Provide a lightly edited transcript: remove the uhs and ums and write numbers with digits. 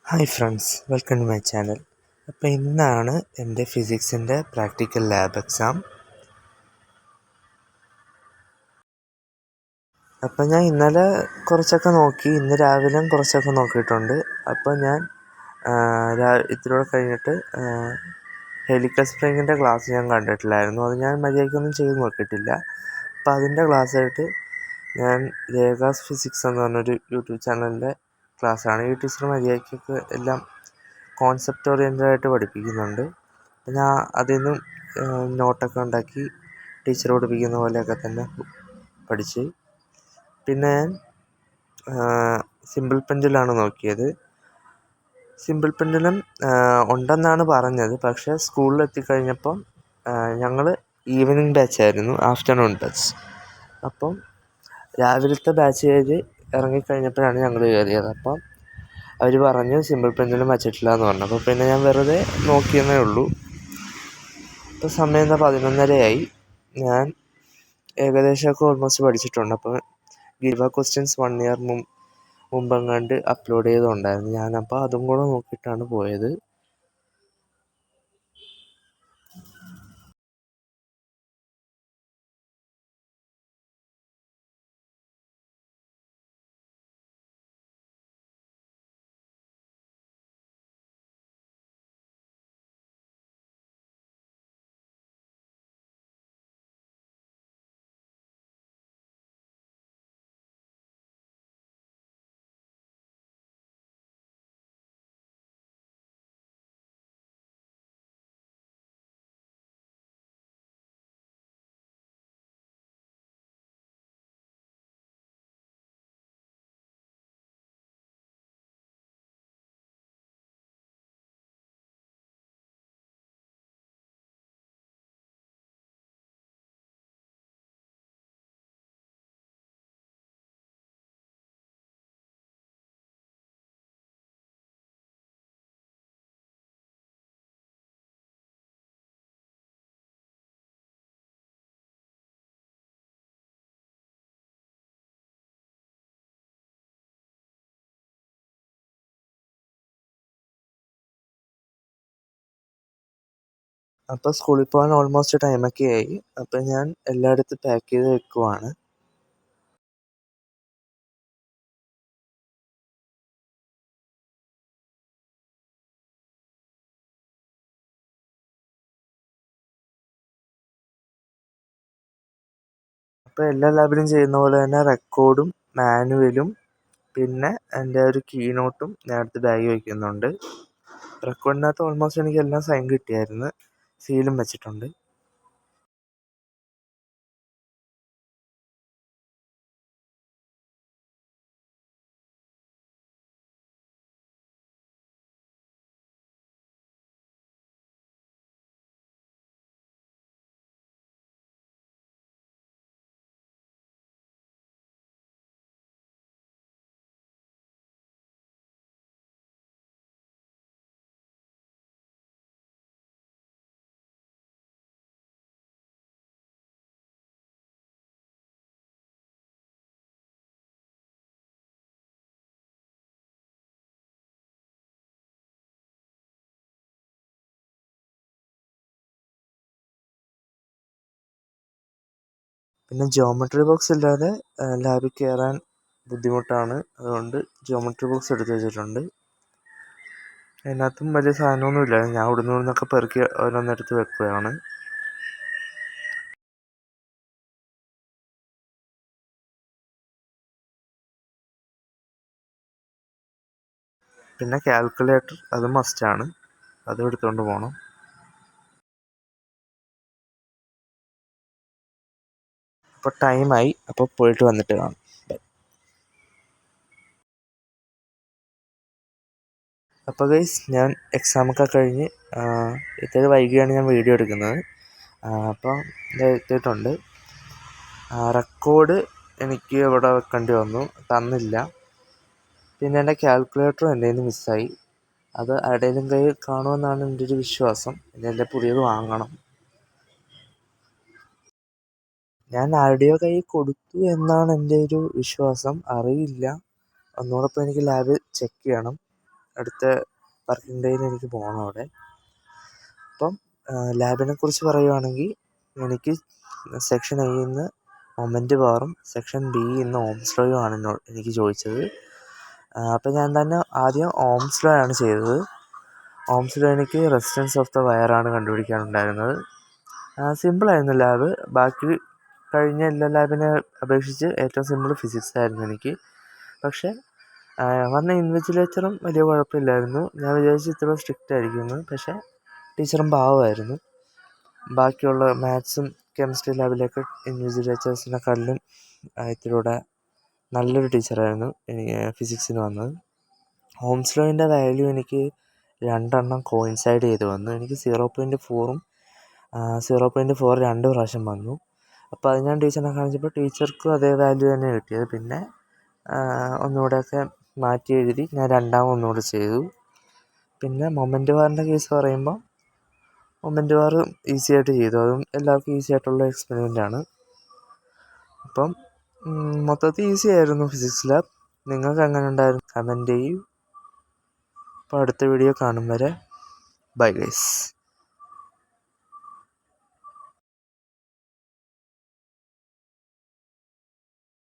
Hi friends, welcome to my channel. അപ്പോൾ ഇന്നാണ് എൻ്റെ ഫിസിക്സിൻ്റെ പ്രാക്ടിക്കൽ ലാബ് എക്സാം. അപ്പോൾ ഞാൻ ഇന്നലെ കുറച്ചൊക്കെ നോക്കി, ഇന്ന് രാവിലെയും കുറച്ചൊക്കെ നോക്കിയിട്ടുണ്ട്. അപ്പോൾ ഞാൻ ഇതിലൂടെ കഴിഞ്ഞിട്ട് ഹെലിക്കൽ സ്പ്രിങ്ങിൻ്റെ ക്ലാസ് ഞാൻ കണ്ടിട്ടില്ലായിരുന്നു. അത് ഞാൻ മര്യാദയ്ക്കൊന്നും ചെയ്ത് നോക്കിയിട്ടില്ല. അപ്പോൾ അതിൻ്റെ ക്ലാസ്സായിട്ട് ഞാൻ രേഖാസ് ഫിസിക്സ് എന്ന് പറഞ്ഞൊരു യൂട്യൂബ് ചാനലിൻ്റെ ക്ലാസ്സാണ്. ഈ ടീച്ചർ മര്യാദയ്ക്കൊക്കെ എല്ലാം കോൺസെപ്റ്റ് ഓറിയൻറ്റഡായിട്ട് പഠിപ്പിക്കുന്നുണ്ട്. ഞാൻ അതിൽ നിന്നും നോട്ടൊക്കെ ഉണ്ടാക്കി ടീച്ചർ പഠിപ്പിക്കുന്ന പോലെയൊക്കെ തന്നെ പഠിച്ച്. പിന്നെ ഞാൻ സിമ്പിൾ പെൻഡുലാണ് നോക്കിയത്. സിമ്പിൾ പെൻഡുലം ഉണ്ടെന്നാണ് പറഞ്ഞത്. പക്ഷേ സ്കൂളിൽ എത്തിക്കഴിഞ്ഞപ്പം ഞങ്ങൾ ഈവനിങ് ബാച്ചായിരുന്നു, ആഫ്റ്റർനൂൺ ബാച്ച്. അപ്പം രാവിലത്തെ ബാച്ച് കഴിഞ്ഞ് ഇറങ്ങിക്കഴിഞ്ഞപ്പോഴാണ് ഞങ്ങൾ കയറിയത്. അപ്പം അവർ പറഞ്ഞു സിമ്പിൾ പെൻഡുലം വച്ചിട്ടില്ല എന്ന് പറഞ്ഞു. അപ്പോൾ പിന്നെ ഞാൻ വെറുതെ നോക്കിയെന്നേ ഉള്ളൂ. ഇപ്പോൾ സമയം 11:30 ഞാൻ ഏകദേശമൊക്കെ ഓൾമോസ്റ്റ് പഠിച്ചിട്ടുണ്ട്. അപ്പോൾ ഗിവ ക്വസ്റ്റ്യൻസ് 1 ഇയർ മുമ്പെങ്ങാണ്ട് അപ്ലോഡ് ചെയ്തിട്ടുണ്ടായിരുന്നു. ഞാനപ്പോൾ അതും കൂടെ നോക്കിയിട്ടാണ് പോയത്. അപ്പോൾ സ്കൂളിൽ പോകാൻ ഓൾമോസ്റ്റ് ടൈമൊക്കെ ആയി. അപ്പോൾ ഞാൻ എല്ലായിടത്തും പാക്ക് ചെയ്ത് വെക്കുവാണ്. അപ്പോൾ എല്ലാ ലാബിലും ചെയ്യുന്ന പോലെ തന്നെ റെക്കോർഡും മാനുവലും പിന്നെ എൻ്റെ ഒരു കീനോട്ടും ഞാൻ അടുത്ത് ബാഗ് വയ്ക്കുന്നുണ്ട്. റെക്കോർഡിനകത്ത് ഓൾമോസ്റ്റ് എനിക്ക് എല്ലാം സൈൻ കിട്ടിയായിരുന്നു, സീലും വെച്ചിട്ടുണ്ട്. പിന്നെ ജോമെട്രി ബോക്സ് ഇല്ലാതെ ലാബിൽ കയറാൻ ബുദ്ധിമുട്ടാണ്. അതുകൊണ്ട് ജോമെട്രി ബോക്സ് എടുത്ത് വെച്ചിട്ടുണ്ട്. അതിനകത്തും വലിയ സാധനമൊന്നുമില്ല. ഞാൻ ഇവിടുന്നൊക്കെ പെറുക്കി ഓരോന്നെടുത്ത് വെക്കുകയാണ്. പിന്നെ കാൽക്കുലേറ്റർ അത് മസ്റ്റാണ്, അതും എടുത്തുകൊണ്ട് പോകണം. അപ്പോൾ ടൈമായി, അപ്പോൾ പോയിട്ട് വന്നിട്ട് കാണാം. അപ്പോൾ ഗൈസ്, ഞാൻ എക്സാമൊക്കെ കഴിഞ്ഞ് ഇത്തിരി വൈകിയാണ് ഞാൻ വീഡിയോ എടുക്കുന്നത്. അപ്പോൾ എത്തിയിട്ടുണ്ട്. റെക്കോർഡ് എനിക്ക് ഇവിടെ വെക്കേണ്ടി വന്നു, തന്നില്ല. പിന്നെ എൻ്റെ കാൽക്കുലേറ്ററും എൻ്റെ കയ്യിൽ നിന്ന് മിസ്സായി. അത് ആരുടെയും കയ്യിൽ കാണുമെന്നാണ് എൻ്റെ ഒരു വിശ്വാസം. പിന്നെ എൻ്റെ പുതിയത് വാങ്ങണം. ഞാൻ ആരുടെയോ കയ്യിൽ കൊടുത്തു എന്നാണ് എൻ്റെ ഒരു വിശ്വാസം, അറിയില്ല. ഒന്നുകൂടെ ഇപ്പോൾ എനിക്ക് ലാബ് ചെക്ക് ചെയ്യണം. അടുത്ത വർക്കിംഗ് ഡേയിൽ എനിക്ക് പോകണം അവിടെ. അപ്പം ലാബിനെക്കുറിച്ച് പറയുവാണെങ്കിൽ എനിക്ക് സെക്ഷൻ എയിൽ മൊമെൻ്റ് പവറും സെക്ഷൻ ബിയിൽ ഓംസ് ലോയും ആണ് എനിക്ക് ചോദിച്ചത്. അപ്പം ഞാൻ തന്നെ ആദ്യം ഓംസ് ലോ ആണ് ചെയ്തത്. ഓംസ് ലോ എനിക്ക് റെസിസ്റ്റൻസ് ഓഫ് ദ വയറാണ് കണ്ടുപിടിക്കാനുണ്ടായിരുന്നത്. സിമ്പിളായിരുന്നു ലാബ്. ബാക്കി കഴിഞ്ഞ എല്ലാ ലാബിനെ അപേക്ഷിച്ച് ഏറ്റവും സിമ്പിൾ ഫിസിക്സ് ആയിരുന്നു എനിക്ക്. പക്ഷേ വന്ന ഇൻവിജിലേറ്ററും വലിയ കുഴപ്പമില്ലായിരുന്നു. ഞാൻ വിചാരിച്ചു ഇത്ര സ്ട്രിക്റ്റ് ആയിരിക്കുമെന്ന്. പക്ഷേ ടീച്ചറും പാവമായിരുന്നു. ബാക്കിയുള്ള മാത്സും കെമിസ്ട്രി ലാബിലൊക്കെ ഇൻവിജിലേറ്റേഴ്സിനെക്കാളിലും ഇത്തിലൂടെ നല്ലൊരു ടീച്ചറായിരുന്നു എനിക്ക് ഫിസിക്സിന് വന്നത്. ഓംസ് ലോയിൻ്റെ വാല്യൂ എനിക്ക് 2 കോയിൻസൈഡ് ചെയ്ത് വന്നു. എനിക്ക് 0.4ഉം 0.4 2 പ്രാവശ്യം വന്നു. അപ്പോൾ അത് ഞാൻ ടീച്ചറിനെ കാണിച്ചപ്പോൾ ടീച്ചർക്കും അതേ വാല്യൂ തന്നെ കിട്ടിയത്. പിന്നെ ഒന്നുകൂടെയൊക്കെ മാറ്റി എഴുതി ഞാൻ ഒന്നുകൂടെ ചെയ്തു. പിന്നെ മൊമെൻ്റ് വാറിൻ്റെ കേസ് പറയുമ്പോൾ മൊമെൻ്റ് വാർ ഈസി ആയിട്ട് ചെയ്തു. അതും എല്ലാവർക്കും ഈസി ആയിട്ടുള്ള എക്സ്പെരിമെൻ്റാണ്. അപ്പം മൊത്തത്തിൽ ഈസി ആയിരുന്നു ഫിസിക്സ് ലാബ്. നിങ്ങൾക്ക് എങ്ങനെ ഉണ്ടായിരുന്നു കമൻറ്റ് ചെയ്യൂ. അപ്പോൾ അടുത്ത വീഡിയോ കാണും വരെ ബൈ ഗൈസ്.